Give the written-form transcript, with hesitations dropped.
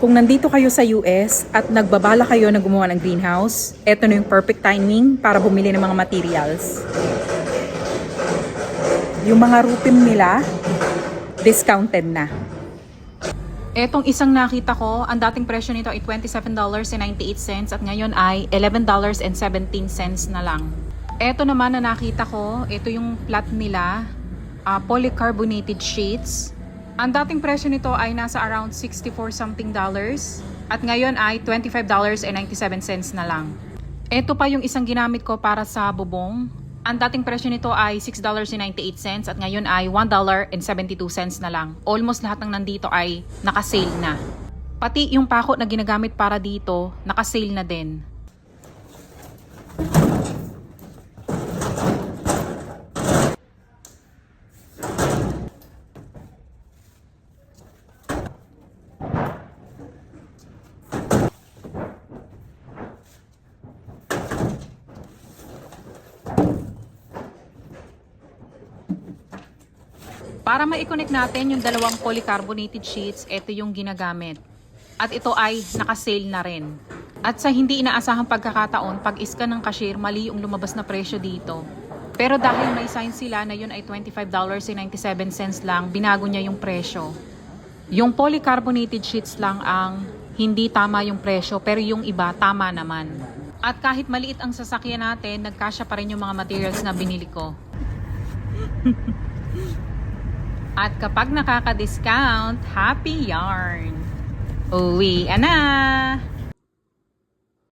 Kung nandito kayo sa US at nagbabala kayo na gumawa ng greenhouse, eto na yung perfect timing para bumili ng mga materials. Yung mga rupim nila, discounted na. Etong isang nakita ko, ang dating presyo nito ay $27.98 at ngayon ay $11.17 na lang. Eto naman na nakita ko, ito yung plat nila, polycarbonated sheets. Ang dating presyo nito ay nasa around 64 something dollars at ngayon ay $25.97 na lang. Ito pa yung isang ginamit ko para sa bubong. Ang dating presyo nito ay $6.98 at ngayon ay $1.72 na lang. Almost lahat ng nandito ay naka-sale na. Pati yung pako na ginagamit para dito, naka-sale na din. Para ma-connect natin yung dalawang polycarbonated sheets, ito yung ginagamit. At ito ay naka-sale na rin. At sa hindi inaasahang pagkakataon, pag iscan ng cashier, mali yung lumabas na presyo dito. Pero dahil may sign sila na yun ay $25.97 lang, binago niya yung presyo. Yung polycarbonated sheets lang ang hindi tama yung presyo, pero yung iba tama naman. At kahit maliit ang sasakyan natin, nagkasya pa rin yung mga materials na binili ko. At kapag nakaka-discount, happy yarn! Uwi na!